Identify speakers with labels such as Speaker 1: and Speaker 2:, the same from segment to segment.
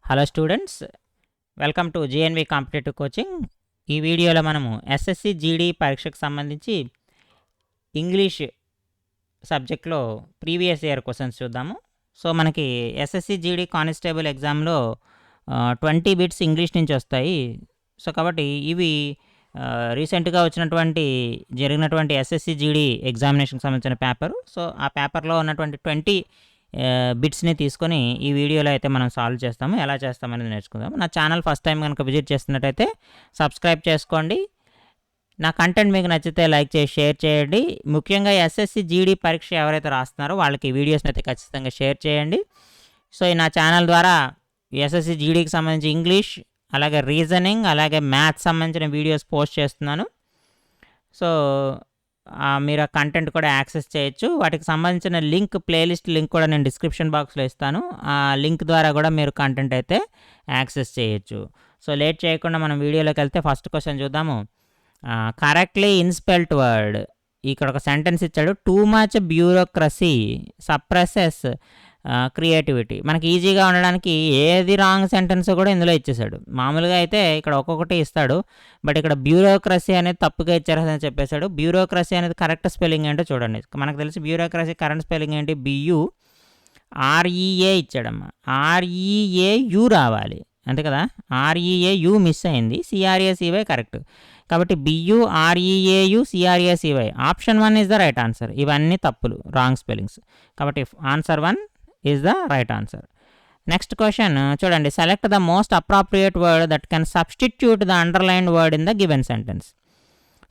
Speaker 1: Hello students, welcome to GNV competitive coaching. ఈ వీడియోలో మనము ఎస్ఎస్సి జీడీ పరీక్షకు సంబంధించి ఇంగ్లీష్ సబ్జెక్ట్లో ప్రీవియస్ ఇయర్ క్వశ్చన్స్ చూద్దాము. సో మనకి ఎస్ఎస్సి జీడీ కానిస్టేబుల్ ఎగ్జామ్లో 20 బిట్స్ ఇంగ్లీష్ నుంచి వస్తాయి. సో కాబట్టి ఇవి రీసెంట్గా జరిగినటువంటి ఎస్ఎస్సి జీడీ ఎగ్జామినేషన్కి సంబంధించిన పేపరు. సో ఆ పేపర్లో ఉన్నటువంటి 20 బిట్స్ని తీసుకొని ఈ వీడియోలో అయితే మనం సాల్వ్ చేస్తాము. ఎలా చేస్తామనేది నేర్చుకుందాము. నా ఛానల్ ఫస్ట్ టైం కనుక విజిట్ చేస్తున్నట్టయితే సబ్స్క్రైబ్ చేసుకోండి. నా కంటెంట్ మీకు నచ్చితే లైక్ చేసి షేర్ చేయండి. ముఖ్యంగా ఎస్ఎస్సి జీడీ పరీక్ష ఎవరైతే రాస్తున్నారో వాళ్ళకి ఈ వీడియోస్ని అయితే ఖచ్చితంగా షేర్ చేయండి. సో ఈ నా ఛానల్ ద్వారా ఎస్ఎస్సి జీడీకి సంబంధించి ఇంగ్లీష్, అలాగే రీజనింగ్, అలాగే మ్యాథ్స్ సంబంధించిన వీడియోస్ పోస్ట్ చేస్తున్నాను. సో మీరు ఆ కంటెంట్ కూడా యాక్సెస్ చేయొచ్చు. వాటికి సంబంధించిన ప్లేలిస్ట్ లింక్ కూడా నేను డిస్క్రిప్షన్ బాక్స్లో ఇస్తాను. ఆ లింక్ ద్వారా కూడా మీరు కంటెంట్ అయితే యాక్సెస్ చేయొచ్చు. సో లేట్ చేయకుండా మనం వీడియోలోకి వెళ్తే ఫస్ట్ క్వశ్చన్ చూద్దాము. Correctly spelt word. ఇక్కడ ఒక సెంటెన్స్ ఇచ్చాడు. Too much bureaucracy suppresses creativity. మనకి ఈజీగా ఉండడానికి ఏది రాంగ్ సెంటెన్స్ కూడా ఇందులో ఇచ్చేసాడు. మామూలుగా అయితే ఇక్కడ ఒక్కొక్కటి ఇస్తాడు, బట్ ఇక్కడ బ్యూరోక్రసీ అనేది తప్పుగా ఇచ్చారని చెప్పేశాడు. బ్యూరోక్రసీ అనేది కరెక్ట్ స్పెల్లింగ్ ఏంటో చూడండి. మనకు తెలిసి బ్యూరోక్రసీ కరెక్ట్ స్పెల్లింగ్ ఏంటి? BUREA ఇచ్చాడమ్మా. REAU రావాలి అంతే కదా. REAU మిస్ అయింది. CRACY correct. కాబట్టి BUREAU CRACY option 1 is the right answer. ఇవన్నీ తప్పులు, రాంగ్ స్పెల్లింగ్స్. కాబట్టి answer 1 is the right answer. Next question చూడండి. Select the most appropriate word that can substitute the underlined word in the given sentence.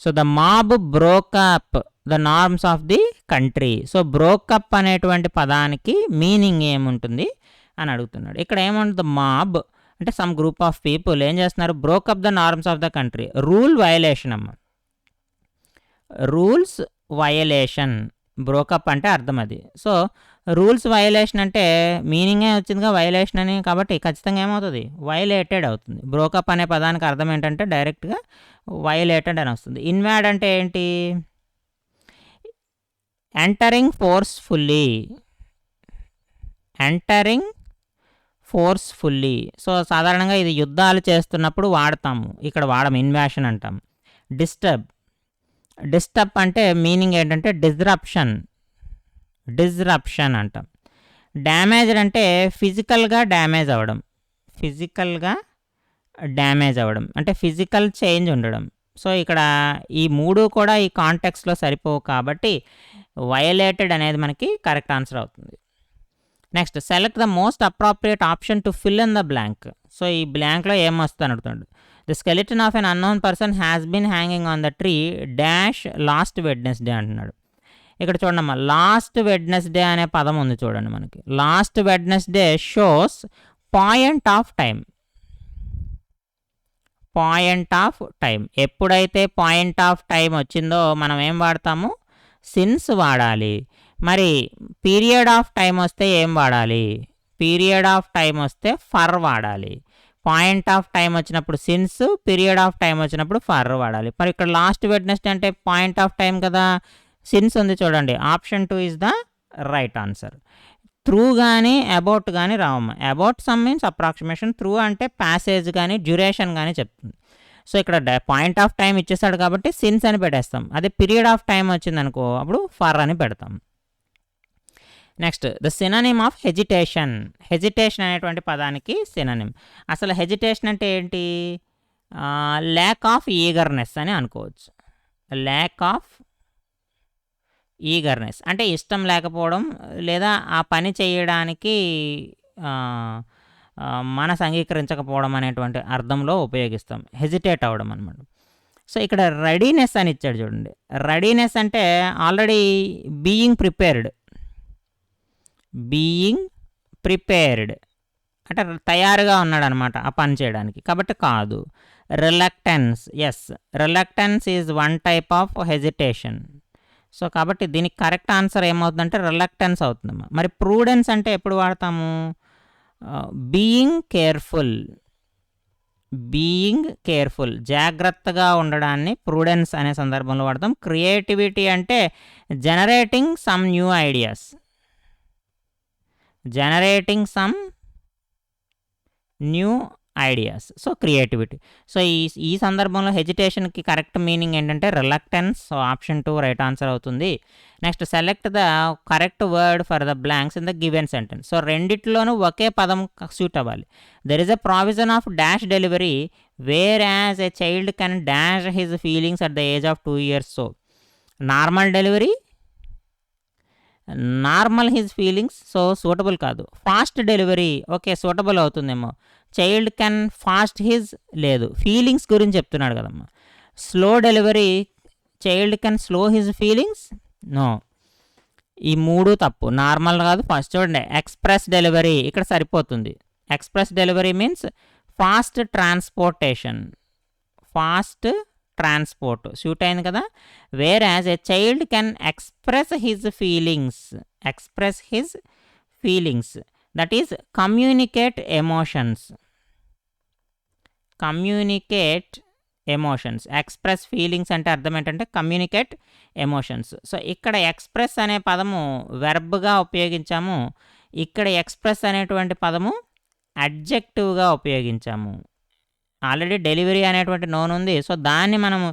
Speaker 1: So the mob broke up the norms of the country. So broke up అనేటువంటి పదానికి meaning ఏముంటుంది అని అడుగుతున్నాడు. ఇక్కడ ఏముంటుంది? Mob అంటే some group of people ఏం చేస్తున్నారు? Broke up the norms of the country. Rule violation అమ్మ. Rules violation. బ్రోకప్ అంటే అర్థం అది. సో రూల్స్ వయలేషన్ అంటే మీనింగే వచ్చిందిగా వయలేషన్ అని. కాబట్టి ఖచ్చితంగా ఏమవుతుంది? వయలేటెడ్ అవుతుంది. బ్రోకప్ అనే పదానికి అర్థం ఏంటంటే డైరెక్ట్గా వయలేటెడ్ అని వస్తుంది. ఇన్వాడ్ అంటే ఏంటి? Entering forcefully. Entering forcefully. So సాధారణంగా ఇది యుద్ధాలు చేస్తున్నప్పుడు వాడతాము, ఇక్కడ వాడము, ఇన్వాషన్ అంటాం. డిస్టర్బ్ అంటే మీనింగ్ ఏంటంటే డిస్రప్షన్. డిస్రప్షన్ అంటాం. డ్యామేజ్డ్ అంటే ఫిజికల్గా డ్యామేజ్ అవ్వడం. ఫిజికల్గా డ్యామేజ్ అవ్వడం అంటే ఫిజికల్ చేంజ్ ఉండడం. సో ఇక్కడ ఈ మూడు కూడా ఈ కాంటెక్స్లో సరిపోవు కాబట్టి వయలేటెడ్ అనేది మనకి కరెక్ట్ ఆన్సర్ అవుతుంది. Next select the most appropriate option to fill in the blank. So ఈ బ్లాంక్లో ఏం వస్తుంది అడుగుతాడు. The skeleton of an unknown person has been hanging on the tree dash last Wednesday అంటున్నాడు. ఇక్కడ చూడమ్మా, లాస్ట్ వెడ్నెస్డే అనే పదం ఉంది చూడండి మనకి. Last Wednesday shows point of time. Point of time. ఎప్పుడైతే పాయింట్ ఆఫ్ టైం వచ్చిందో మనం ఏం వాడతాము? సిన్స్ వాడాలి. మరి పీరియడ్ ఆఫ్ టైం వస్తే ఏం వాడాలి? పీరియడ్ ఆఫ్ టైం వస్తే ఫర్ వాడాలి. పాయింట్ ఆఫ్ టైం వచ్చినప్పుడు సిన్స్, పీరియడ్ ఆఫ్ టైం వచ్చినప్పుడు ఫర్ వాడాలి. మరి ఇక్కడ లాస్ట్ వెడ్నెస్డే అంటే పాయింట్ ఆఫ్ టైం కదా, సిన్స్ ఉంది చూడండి. Option 2 is the right answer. Through కానీ అబౌట్ కానీ రావమ్మ. About some means approximation, through అంటే ప్యాసేజ్ కానీ డ్యూరేషన్ కానీ చెప్తుంది. సో ఇక్కడ పాయింట్ ఆఫ్ టైం ఇచ్చేస్తాడు కాబట్టి సిన్స్ అని పెట్టేస్తాం. అదే పీరియడ్ ఆఫ్ టైం వచ్చిందనుకో అప్పుడు ఫర్ అని పెడతాం. Next the synonym of hesitation. Hesitation అనేటువంటి పదానికి సినోనిమ్. అసలు హెజిటేషన్ అంటే ఏంటి? ల్యాక్ ఆఫ్ ఈగర్నెస్ అని అనుకోవచ్చు. ల్యాక్ ఆఫ్ ఈగర్నెస్ అంటే ఇష్టం లేకపోవడం, లేదా ఆ పని చేయడానికి మనసు అంగీకరించకపోవడం అనేటువంటి అర్థంలో ఉపయోగిస్తాం. హెజిటేట్ అవ్వడం అనమాట. సో ఇక్కడ రెడీనెస్ అని ఇచ్చాడు చూడండి. రెడీనెస్ అంటే already being prepared. Being prepared అంటే తయారుగా ఉన్నాడు అనమాట ఆ పని చేయడానికి, కాబట్టి కాదు. Reluctance. Yes, reluctance is one type of hesitation. So కాబట్టి దీనికి కరెక్ట్ ఆన్సర్ ఏమవుతుందంటే రిలక్టెన్స్ అవుతుందమ్మా. మరి ప్రూడెన్స్ అంటే ఎప్పుడు వాడతాము? Being careful. బీయింగ్ కేర్ఫుల్, జాగ్రత్తగా ఉండడాన్ని ప్రూడెన్స్ అనే సందర్భంలో వాడతాం. క్రియేటివిటీ అంటే generating some new ideas. Generating some new ideas. So creativity. So ఈ సందర్భంలో హెజిటేషన్కి కరెక్ట్ మీనింగ్ ఏంటంటే reluctance. So option 2 right answer అవుతుంది. Next select the correct word for the blanks in the given sentence. So రెండిట్లోనూ ఒకే పదం suit అవ్వాలి. There is a provision of dash delivery where as a child can dash his feelings at the age of 2 years. So normal delivery, normal his feelings, so suitable కాదు. Fast delivery okay suitable అవుతుందేమో. Child can fast his లేదు, feelings గురించి చెప్తున్నాడు కదమ్మా. Slow delivery, child can slow his feelings, no. ఈ 3 తప్పు, normal కాదు. First చూడండి, ఎక్స్ప్రెస్ డెలివరీ ఇక్కడ సరిపోతుంది. Express delivery means fast transportation, fast transport suit అయింది కదా. Wear as a child can express his feelings, express his feelings, that is communicate emotions, communicate emotions. Express feelings అంటే అర్థం ఏంటంటే communicate emotions. So ఇక్కడ express అనే పదము వెర్బ్గా ఉపయోగించాము, ఇక్కడ ఎక్స్ప్రెస్ అనేటువంటి పదము అడ్జెక్టివ్గా ఉపయోగించాము. ఆల్రెడీ డెలివరీ అనేటువంటి నోన్ ఉంది. సో దాన్ని మనము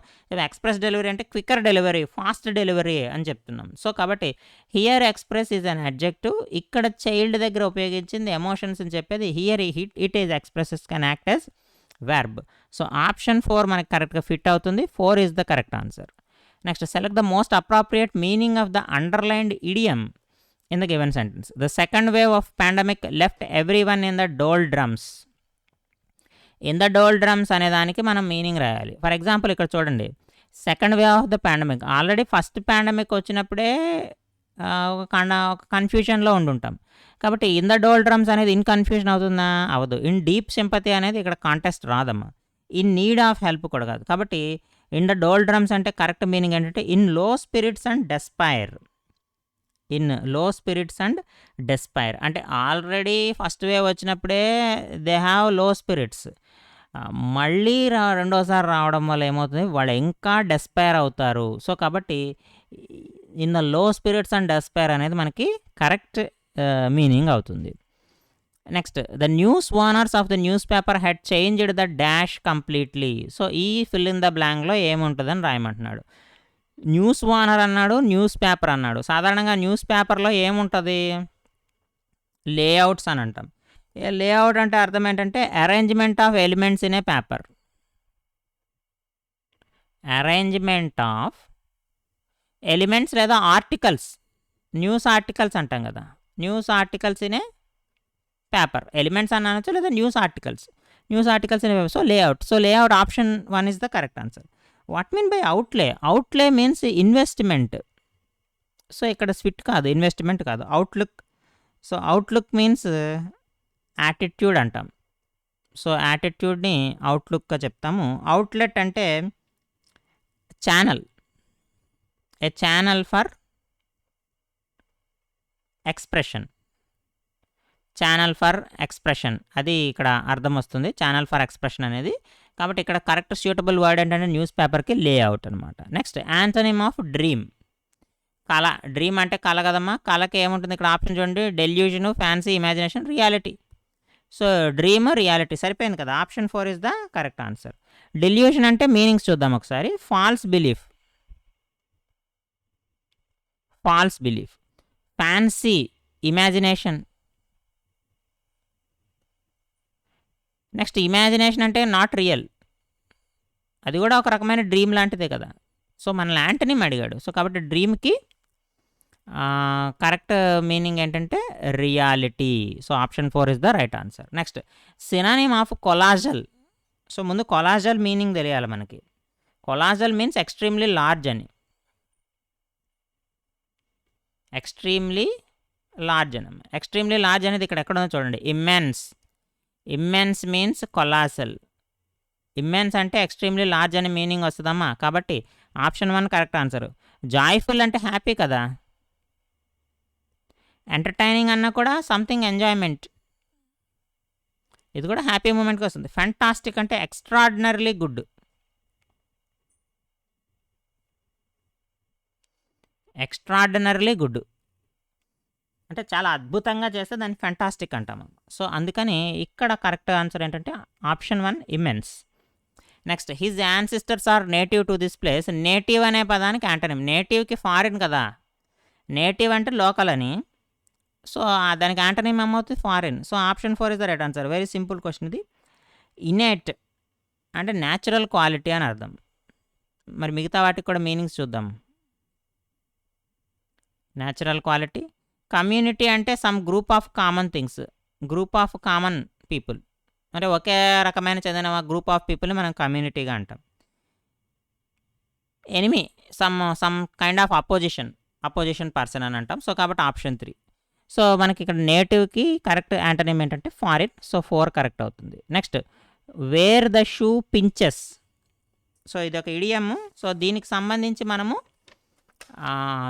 Speaker 1: ఎక్స్ప్రెస్ డెలివరీ అంటే క్విక్కర్ డెలివరీ, ఫాస్ట్ డెలివరీ అని చెప్తున్నాం. సో కాబట్టి here express is an adjective, ఇక్కడ చైల్డ్ దగ్గర ఉపయోగించింది ఎమోషన్స్ అని చెప్పేది. Here it is expresses can act as verb. So option 4 మనకి కరెక్ట్గా ఫిట్ అవుతుంది. 4 is the correct answer. Next select the most appropriate meaning of the underlined idiom in the given sentence. The second wave of pandemic left every one in the doldrums. In the doldrums అనే దానికి మనం meaning రాయాలి. For example ఇక్కడ చూడండి, second wave of the pandemic, already first pandemic వచ్చినప్పుడే ఒక కన్ఫ్యూజన్లో ఉండుంటాం. కాబట్టి ఇన్ ద డోల్డ్రమ్స్ అనేది ఇన్ కన్ఫ్యూజన్ అవుతుందా? అవ్వదు. ఇన్ డీప్ సింపతి అనేది ఇక్కడ కాంటెస్ట్ రాదమ్మా. ఇన్ నీడ్ ఆఫ్ హెల్ప్ కూడా కాదు. కాబట్టి ఇన్ ద డోల్డ్రమ్స్ అంటే కరెక్ట్ మీనింగ్ ఏంటంటే ఇన్ లో స్పిరిట్స్ అండ్ డెస్పైర్. ఇన్ లో స్పిరిట్స్ అండ్ డెస్పైర్ అంటే ఆల్రెడీ ఫస్ట్ వేవ్ వచ్చినప్పుడే దే హ్యావ్ లో స్పిరిట్స్. మళ్ళీ రెండోసారి రావడం వల్ల ఏమవుతుంది, వాళ్ళు ఇంకా డెస్పైర్ అవుతారు. సో కాబట్టి in the low spirits and despair అనేది మనకి కరెక్ట్ మీనింగ్ అవుతుంది. Next the news owners of the news paper head changed the dash completely. So ఈ ఫిల్ ఇన్ ద బ్లాంక్లో ఏముంటుందని రాయమంటున్నాడు. న్యూస్ ఓనర్ అన్నాడు, న్యూస్ పేపర్ అన్నాడు. సాధారణంగా న్యూస్ పేపర్లో ఏముంటుంది, లేఅవుట్స్ అని అంటాం. లేఅవుట్ అంటే అర్థం ఏంటంటే arrangement of elements in a paper, arrangement of elements లేదా ఆర్టికల్స్, న్యూస్ ఆర్టికల్స్ అంటాం కదా, news articles in a paper. Elements అని అనొచ్చు లేదా news articles, news articles in a paper. So layout. So layout option 1 is the correct answer. What mean by అవుట్లే? అవుట్లే means investment. So ఇక్కడ స్విట్ కాదు, investment కాదు, outlook. So outlook means attitude అంటాం. So యాటిట్యూడ్ని అవుట్లుక్గా చెప్తాము. Outlet అంటే channel, A channel for expression, channel for expression అది ఇక్కడ అర్థం వస్తుంది, ఛానల్ ఫర్ ఎక్స్ప్రెషన్ అనేది. కాబట్టి ఇక్కడ కరెక్ట్ సూటబుల్ వర్డ్ ఏంటంటే న్యూస్ పేపర్కి లేఅవుట్ అనమాట. నెక్స్ట్ యాంటోనిమ్ ఆఫ్ డ్రీమ్, కళ. డ్రీమ్ అంటే కళ కదమ్మా. కళకి ఏముంటుంది ఇక్కడ ఆప్షన్ చూడండి, delusion, fancy, imagination, reality. So dream, reality సరిపోయింది కదా. Option 4 is the correct answer. Delusion అంటే మీనింగ్స్ చూద్దాం ఒకసారి. False belief, false belief. Fancy, imagination. Next imagination అంటే నాట్ రియల్, అది కూడా ఒక రకమైన డ్రీమ్ లాంటిదే కదా. సో మనల్ని యాంటనిమ్ అడిగాడు. సో కాబట్టి డ్రీమ్కి కరెక్ట్ మీనింగ్ ఏంటంటే reality. So option 4 is the right answer. Next synonym of colossal. So ముందు కొలాజల్ మీనింగ్ తెలియాలి మనకి. కొలాజల్ మీన్స్ ఎక్స్ట్రీమ్లీ లార్జ్ అని, ఎక్స్ట్రీమ్లీ లార్జ్ అని. ఎక్స్ట్రీమ్లీ లార్జ్ అనేది ఇక్కడ ఎక్కడ ఉందో చూడండి, immense. Immense means colossal. Immense అంటే ఎక్స్ట్రీమ్లీ లార్జ్ అని మీనింగ్ వస్తుందమ్మా. కాబట్టి ఆప్షన్ 1 కరెక్ట్ ఆన్సర్. జాయ్ఫుల్ అంటే హ్యాపీ కదా. ఎంటర్టైనింగ్ అన్నా కూడా సంథింగ్ ఎంజాయ్మెంట్, ఇది కూడా హ్యాపీ మూమెంట్కి వస్తుంది. ఫ్యాంటాస్టిక్ అంటే ఎక్స్ట్రాడినరీలీ గుడ్, ఎక్స్ట్రాడినరీలీ గుడ్. అంటే చాలా అద్భుతంగా చేస్తే దాన్ని ఫెంటాస్టిక్ అంటాము. సో అందుకని ఇక్కడ కరెక్ట్ ఆన్సర్ ఏంటంటే option 1 immense. Next his ancestors are native to this place. Native అనే పదానికి యాంటనిమ్. నేటివ్కి ఫారిన్ కదా, నేటివ్ అంటే లోకల్ అని. సో దానికి యాంటనిమ్ ఏమవుతుంది? Foreign. So option 4 is the right answer. Very simple question ఇది. ఇనేట్ అంటే న్యాచురల్ క్వాలిటీ అని అర్థం. మరి మిగతా వాటికి కూడా మీనింగ్స్ చూద్దాం. Natural quality. కమ్యూనిటీ అంటే some group of common things, group of common people, అంటే ఒకే రకమైన చెందిన గ్రూప్ ఆఫ్ పీపుల్ని మనం కమ్యూనిటీగా అంటాం. Enemy some kind of opposition person అని అంటాం. సో కాబట్టి ఆప్షన్ 3. సో మనకి ఇక్కడ నేటివ్కి కరెక్ట్ యాంటనిమ్ ఏంటంటే ఫారిన్. సో 4 కరెక్ట్ అవుతుంది. Next where the shoe pinches. So ఇది ఒక ఇడియమ్. సో దీనికి సంబంధించి మనము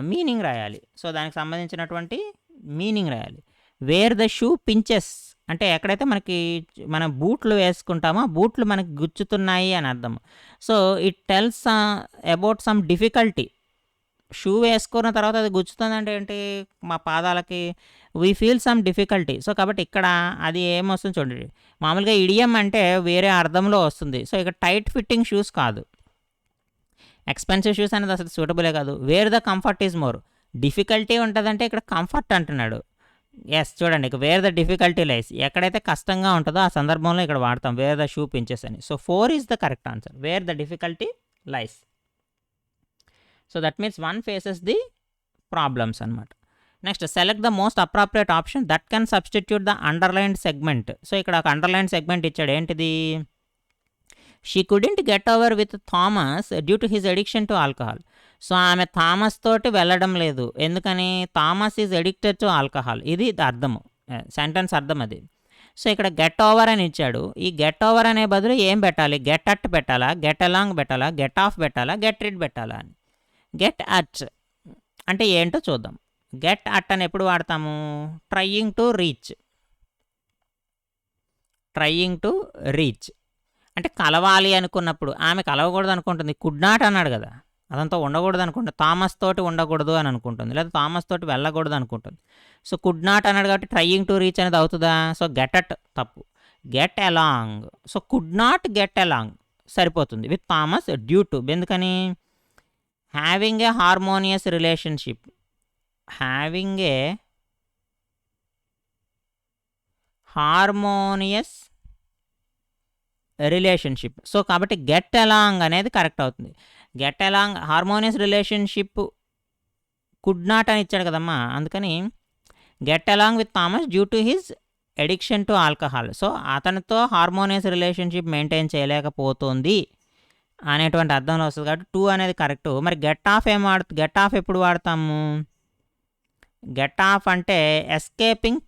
Speaker 1: మీనింగ్ రాయాలి. సో దానికి సంబంధించినటువంటి మీనింగ్ రాయాలి. వేర్ ద షూ పించెస్ అంటే ఎక్కడైతే మనం బూట్లు వేసుకుంటామో ఆ బూట్లు మనకి గుచ్చుతున్నాయి అని అర్థం. So it tells about some difficulty. Shoe వేసుకున్న తర్వాత అది గుచ్చుతుందంటే ఏంటి? మా పాదాలకి we feel some difficulty. So కాబట్టి ఇక్కడ అది ఏమొస్తుంది చూడండి. మామూలుగా ఇడియం అంటే వేరే అర్థంలో వస్తుంది. సో ఇక్కడ టైట్ ఫిట్టింగ్ షూస్ కాదు, ఎక్స్పెన్సివ్ షూస్ అనేది అసలు సూటబులే కాదు. Wear the comfort is more. Difficulty ఉంటుందంటే ఇక్కడ కంఫర్ట్ అంటున్నాడు. ఎస్ చూడండి, వేర్ ద డిఫికల్టీ లైస్. ఎక్కడైతే కష్టంగా ఉంటుందో ఆ సందర్భంలో ఇక్కడ వాడతాం వేర్ ద షూ పించెస్ అని. So 4 is the correct answer. Where the difficulty lies. So that means 1 faces the problems అనమాట. Next select the most appropriate option that can substitute the underlined segment. So ఇక్కడ ఒక underlined segment ఇచ్చాడు. ఏంటిది? She couldn't get over with Thomas due to his addiction to alcohol. So ఆమె Thomas తోటి వెళ్ళడం లేదు. ఎందుకని? Thomas is addicted to alcohol. ఇది అర్థము, సెంటెన్స్ అర్థం అది. సో ఇక్కడ గెట్ ఓవర్ అని ఇచ్చాడు. ఈ గెట్ ఓవర్ అనే బదులు ఏం పెట్టాలి? గెట్ అట్ పెట్టాలా, గెట్ అలాంగ్ పెట్టాలా, గెట్ ఆఫ్ పెట్టాలా, గెట్ రిడ్ పెట్టాలా అని. గెట్ అట్ అంటే ఏంటో చూద్దాం. గెట్ అట్ అని ఎప్పుడు వాడతాము? ట్రయింగ్ టు రీచ్ అంటే కలవాలి అనుకున్నప్పుడు. ఆమె కలవకూడదు అనుకుంటుంది, కుడ్ నాట్ అన్నాడు కదా, అదంతా ఉండకూడదు అనుకుంటుంది. థామస్ తోటి ఉండకూడదు అని అనుకుంటుంది, లేదా థామస్ తోటి వెళ్ళకూడదు అనుకుంటుంది. సో కుడ్ నాట్ అన్నాడు కాబట్టి ట్రయింగ్ టు రీచ్ అనేది అవుతుందా? సో గెట్ అట్ తప్పు, get along. So could not get along సరిపోతుంది విత్ థామస్ డ్యూ టు. ఎందుకని? Having a harmonious relationship. So కాబట్టి గెట్ అలాంగ్ అనేది కరెక్ట్ అవుతుంది. Get along harmonious relationship could not అని ఇచ్చాడు కదమ్మా, అందుకని get along with Thomas due to his addiction to alcohol. So అతనితో హార్మోనియస్ రిలేషన్షిప్ మెయింటైన్ చేయలేకపోతుంది అనేటువంటి అర్థంలో వస్తుంది కాబట్టి 2 అనేది కరెక్ట్. మరి గెట్ ఆఫ్ గెట్ ఆఫ్ ఎప్పుడు వాడతాము? గెట్ ఆఫ్ అంటే ఎస్కేపింగ్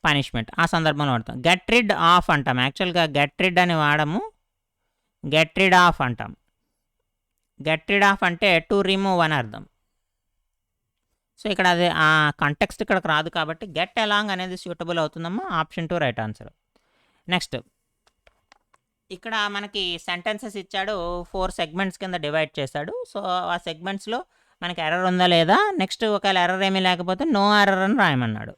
Speaker 1: పనిష్మెంట్, ఆ సందర్భంలో వాడతాం. గెట్ రిడ్ ఆఫ్ అంటాం. యాక్చువల్గా గెట్ రిడ్ అని వాడము, గెట్ రిడ్ ఆఫ్ అంటాం. గెట్ రిడ్ ఆఫ్ అంటే టు రిమూవ్ అని అర్థం. సో ఇక్కడ అది ఆ కంటెక్స్ట్ ఇక్కడికి రాదు కాబట్టి గెట్ అలాంగ్ అనేది సూటబుల్ అవుతుందమ్మా. Option 2 right answer. నెక్స్ట్ ఇక్కడ మనకి సెంటెన్సెస్ ఇచ్చాడు, 4 సెగ్మెంట్స్ కింద డివైడ్ చేశాడు. సో ఆ సెగ్మెంట్స్లో మనకి ఎర్రర్ ఉందా లేదా, నెక్స్ట్ ఒకవేళ ఎర్రర్ ఏమీ లేకపోతే నో ఎర్రర్ అని రాయమన్నాడు.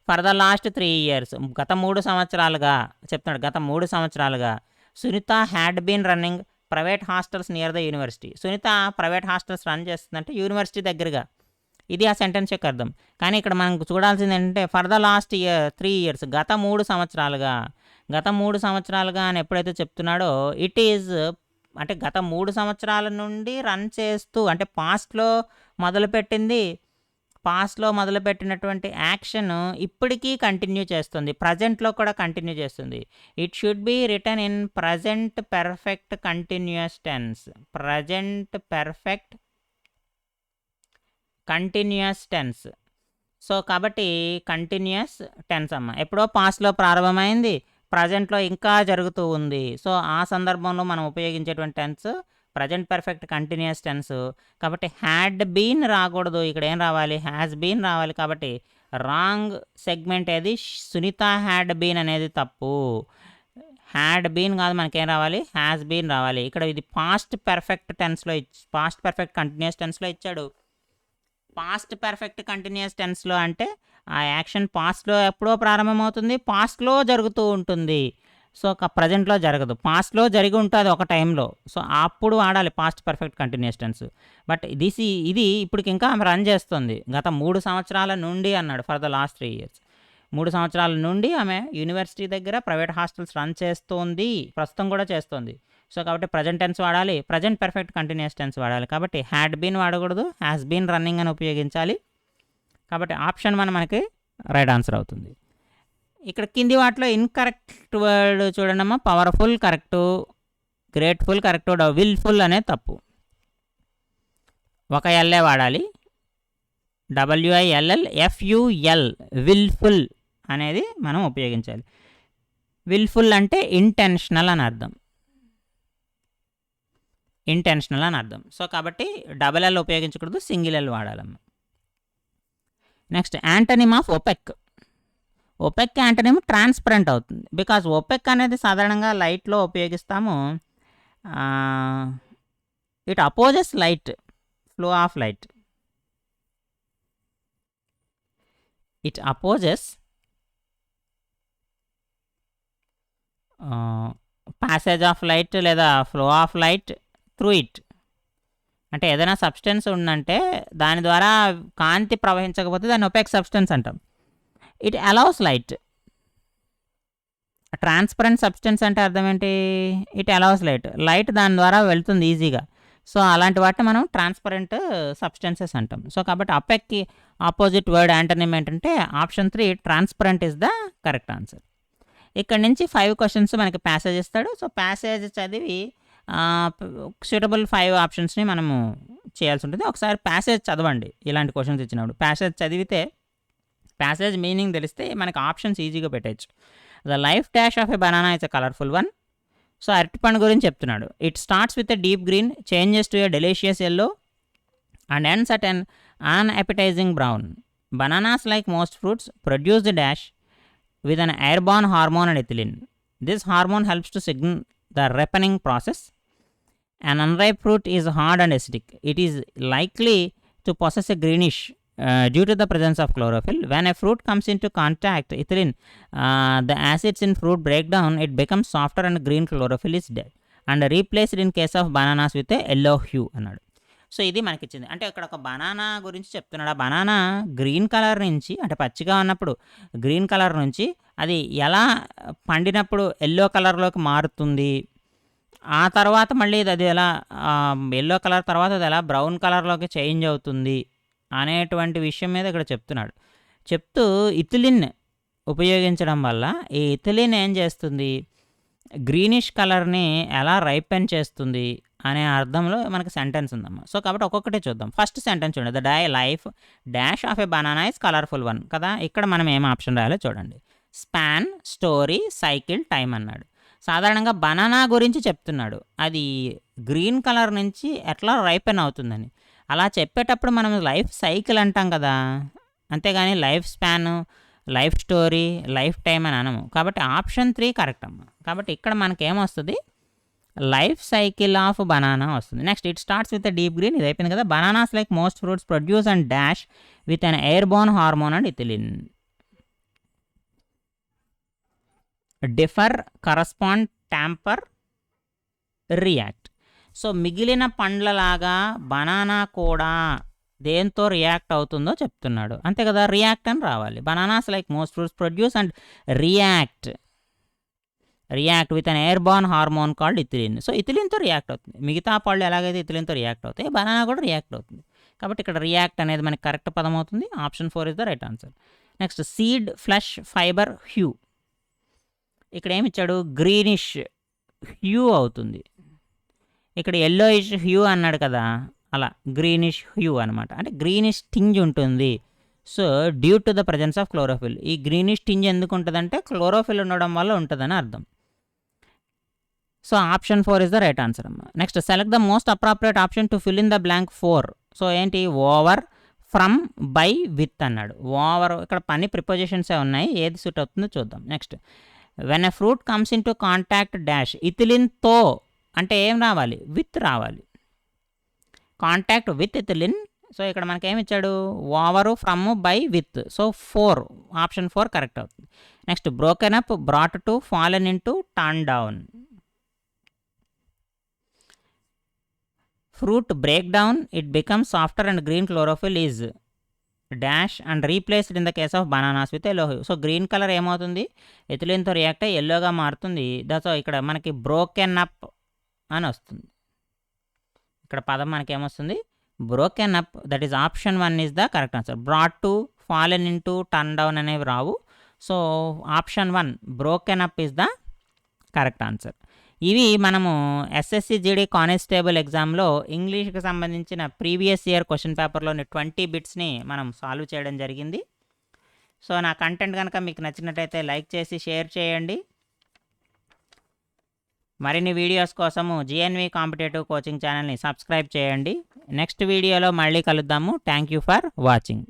Speaker 1: ఫర్ ద లాస్ట్ 3 years గత 3 సంవత్సరాలుగా చెప్తున్నాడు. గత 3 సంవత్సరాలుగా Sunitha had been running private hostels near the university. Sunitha private hostels run చేస్తుందంటే యూనివర్సిటీ దగ్గరగా. ఇది ఆ సెంటెన్స్ యొక్క అర్థం. కానీ ఇక్కడ మనం చూడాల్సింది ఏంటంటే ఫర్ ద లాస్ట్ 3 years గత 3 సంవత్సరాలుగా అని ఎప్పుడైతే చెప్తున్నాడో ఇట్ ఈజ్ అంటే గత 3 సంవత్సరాల నుండి రన్ చేస్తూ, అంటే పాస్ట్లో మొదలుపెట్టినటువంటి యాక్షన్ ఇప్పటికీ కంటిన్యూ చేస్తుంది, ప్రజెంట్లో కూడా కంటిన్యూ చేస్తుంది. It should be written in present perfect continuous tense. So కాబట్టి కంటిన్యూస్ టెన్స్ అమ్మ. ఎప్పుడో పాస్ట్లో ప్రారంభమైంది, ప్రజెంట్లో ఇంకా జరుగుతూ ఉంది. సో ఆ సందర్భంలో మనం ఉపయోగించేటువంటి tense present perfect continuous tense. కాబట్టి హ్యాడ్ బీన్ రాకూడదు, ఇక్కడ ఏం రావాలి? హ్యాస్ బీన్ రావాలి. కాబట్టి రాంగ్ సెగ్మెంట్ ఏది? సునీత హ్యాడ్ బీన్ అనేది తప్పు. హ్యాడ్ బీన్ కాదు, మనకేం రావాలి, హ్యాస్ బీన్ రావాలి. ఇక్కడ ఇది పాస్ట్ పర్ఫెక్ట్ టెన్స్లో పాస్ట్ పర్ఫెక్ట్ కంటిన్యూస్ టెన్స్లో ఇచ్చాడు. పాస్ట్ పర్ఫెక్ట్ కంటిన్యూస్ టెన్స్లో అంటే ఆ యాక్షన్ పాస్ట్లో ఎప్పుడో ప్రారంభమవుతుంది, పాస్ట్లో జరుగుతూ ఉంటుంది. సో ప్రజెంట్లో జరగదు, పాస్ట్లో జరిగి ఉంటుంది ఒక టైంలో. సో అప్పుడు వాడాలి past perfect continuous tense. But ఇది ఇప్పటికి ఇంకా ఆమె రన్ చేస్తుంది. గత 3 సంవత్సరాల నుండి అన్నాడు, ఫర్ ద లాస్ట్ 3 years. 3 సంవత్సరాల నుండి ఆమె యూనివర్సిటీ దగ్గర ప్రైవేట్ హాస్టల్స్ రన్ చేస్తోంది, ప్రస్తుతం కూడా చేస్తోంది. సో కాబట్టి ప్రజెంట్ టెన్స్ వాడాలి, ప్రజెంట్ పర్ఫెక్ట్ కంటిన్యూస్ టెన్స్ వాడాలి. కాబట్టి హ్యాడ్ బీన్ వాడకూడదు, హ్యాస్ బీన్ రన్నింగ్ అని ఉపయోగించాలి. కాబట్టి ఆప్షన్ 1 మనకి రైట్ ఆన్సర్ అవుతుంది. ఇక్కడ కింది వాటిలో ఇన్కరెక్ట్ వర్డ్ చూడండమ్మా. Powerful correct, grateful correct, wilful అనేది తప్పు. ఒక ఎల్ఏ వాడాలి, WILLFUL, విల్ఫుల్ అనేది మనం ఉపయోగించాలి. విల్ఫుల్ అంటే ఇంటెన్షనల్ అని అర్థం, ఇంటెన్షనల్ అని అర్థం. సో కాబట్టి డబల్ ఎల్ ఉపయోగించకూడదు, సింగిల్ ఎల్ వాడాలమ్మా. Next antonym of opaque. Opaque antonym transparent అవుతుంది. బికాజ్ ఒపెక్ అనేది సాధారణంగా లైట్లో ఉపయోగిస్తాము. It opposes light, flow of light. It opposes passage of light లేదా flow of light through it. అంటే ఏదైనా సబ్స్టెన్స్ ఉందంటే దాని ద్వారా కాంతి ప్రవహించకపోతే దాన్ని ఒపెక్ సబ్స్టెన్స్ అంటాం. It allows light. Transparent substance అంటే అర్థం ఏంటి, ఇట్ అలౌస్ లైట్, లైట్ దాని ద్వారా వెళ్తుంది ఈజీగా. సో అలాంటి వాటిని మనం ట్రాన్స్పరెంట్ సబ్స్టెన్సెస్ అంటాం. సో కాబట్టి అపెక్కి ఆపోజిట్ వర్డ్ యాంటనిమ్ ఏంటంటే option 3 transparent is the correct answer. ఇక్కడ నుంచి 5 క్వశ్చన్స్ మనకి ప్యాసేజ్ ఇస్తాడు. సో ప్యాసేజ్ చదివి సూటబుల్ 5 ఆప్షన్స్ని మనము చేయాల్సి ఉంటుంది. ఒకసారి ప్యాసేజ్ చదవండి ఇలాంటి క్వశ్చన్స్ ఇచ్చినప్పుడు. ప్యాసేజ్ చదివితే ప్యాసేజ్ మీనింగ్ తెలిస్తే మనకి ఆప్షన్స్ ఈజీగా పెట్టచ్చు. The life dash of a banana is a colourful one. So అరటిపండు గురించి చెప్తున్నాడు. It starts with a deep green, changes to a delicious yellow and ends at an unappetizing brown. Bananas, like most fruits, produce the dash with an airborne hormone and ethylene. This hormone helps to signal the ripening process. An unripe fruit is hard and acidic. It is likely to possess a greenish due to the presence of chlorophyll. When a fruit comes into contact with ethylene, the acids in fruit break down, it becomes softer and green chlorophyll is dead and replaced in case of bananas with a yellow hue అన్నాడు. So ఇది మనకి ఇచ్చింది. అంటే ఇక్కడ ఒక banana గురించి చెప్తున్నాడు. ఆ బనానా గ్రీన్ కలర్ నుంచి, అంటే పచ్చిగా ఉన్నప్పుడు గ్రీన్ కలర్ నుంచి అది ఎలా పండినప్పుడు ఎల్లో కలర్లోకి మారుతుంది, ఆ తర్వాత మళ్ళీ అది ఎలా ఎల్లో కలర్ తర్వాత అది ఎలా బ్రౌన్ కలర్లోకి చేంజ్ అవుతుంది అనేటువంటి విషయం మీద ఇక్కడ చెప్తున్నాడు. చెప్తూ ఇథిలిన్ ఉపయోగించడం వల్ల ఈ ఇథిలిన్ ఏం చేస్తుంది, గ్రీనిష్ కలర్ని ఎలా రైపెన్ చేస్తుంది అనే అర్థంలో మనకి సెంటెన్స్ ఉందమ్మా. సో కాబట్టి ఒక్కొక్కటే చూద్దాం. ఫస్ట్ సెంటెన్స్ చూడండి. The life dash of a banana is colourful one కదా. ఇక్కడ మనం ఏం ఆప్షన్ రాయాలో చూడండి. స్పాన్, స్టోరీ, సైకిల్, టైం అన్నాడు. సాధారణంగా బనానా గురించి చెప్తున్నాడు, అది గ్రీన్ కలర్ నుంచి ఎట్లా రైపెన్ అవుతుందని. అలా చెప్పేటప్పుడు మనం లైఫ్ సైకిల్ అంటాం కదా, అంతేగాని life span, life story, life time అని అనము. కాబట్టి ఆప్షన్ 3 కరెక్ట్ అమ్మ. కాబట్టి ఇక్కడ మనకేమొస్తుంది, లైఫ్ సైకిల్ ఆఫ్ బనానా వస్తుంది. Next it starts with deep green, ఇది అయిపోయింది కదా. Bananas like most fruits produce and dash with an airborne hormone and ethylene. Differ, correspond, tamper, react. So మిగిలిన పండ్లలాగా బనానా కూడా దేంతో రియాక్ట్ అవుతుందో చెప్తున్నాడు, అంతే కదా. రియాక్ట్ అని రావాలి. Bananas like most fruits produce and react with an airborne hormone called ethylene. So ఇథిలిన్తో రియాక్ట్ అవుతుంది. మిగతా పళ్ళు ఎలాగైతే ఇథిలిన్తో రియాక్ట్ అవుతాయి, బనానా కూడా రియాక్ట్ అవుతుంది. కాబట్టి ఇక్కడ రియాక్ట్ అనేది మనకి కరెక్ట్ పదం అవుతుంది. Option 4 is the right answer. Next seed, flesh, fibre, hue. ఇక్కడ ఏమి ఇచ్చాడు, గ్రీనిష్ హ్యూ అవుతుంది. ఇక్కడ ఎల్లోయిష్ హ్యూ అన్నాడు కదా, అలా గ్రీనిష్ హ్యూ అనమాట. అంటే గ్రీనిష్ టింజ్ ఉంటుంది. So due to the presence of chlorophyll. ఈ గ్రీనిష్ టింజ్ ఎందుకు ఉంటుందంటే క్లోరోఫిల్ ఉండడం వల్ల ఉంటుందని అర్థం. So option 4 is the right answer అమ్మ. Next select the most appropriate option to fill in the blank 4. So ఏంటి, ఓవర్, ఫ్రమ్, బై, విత్ అన్నాడు. ఓవర్ ఇక్కడ పని ప్రిపోజిషన్సే ఉన్నాయి, ఏది సూట్ అవుతుందో చూద్దాం. Next when a fruit comes into contact dash ఇథిలిన్తో అంటే ఏం రావాలి, విత్ రావాలి. Contact with ethylene. సో ఇక్కడ మనకి ఏమి ఇచ్చాడు, over, from, by, with. So 4, option 4 correct అవుతుంది. Next broken up, brought to, fallen into, turn down. Fruit break down, it becomes softer and green chlorophyll is dash and replaced in the case of bananas with yellow. So green colour ఏమవుతుంది, ఎథిలిన్తో react అయ్యి ఎల్లోగా మారుతుంది. So ఇక్కడ మనకి broken up అని వస్తుంది. ఇక్కడ పదం మనకి ఏమొస్తుంది, broken up. That is option 1 is the correct answer. Brought to, fallen into, turn down అనేవి రావు. So option 1 broken up is the correct answer. ఇవి మనము ఎస్ఎస్సి జీడీ కానిస్టేబుల్ ఎగ్జామ్లో ఇంగ్లీష్కి సంబంధించిన ప్రీవియస్ ఇయర్ క్వశ్చన్ పేపర్లోని 20 బిట్స్ని మనం సాల్వ్ చేయడం జరిగింది. సో నా కంటెంట్ కనుక మీకు నచ్చినట్టయితే లైక్ చేసి షేర్ చేయండి. మరిన్ని వీడియోస్ కోసము జిఎన్వి కాంపిటేటివ్ కోచింగ్ ఛానల్ని సబ్స్క్రైబ్ చేయండి. నెక్స్ట్ వీడియోలో మళ్ళీ కలుద్దాము. Thank you for watching.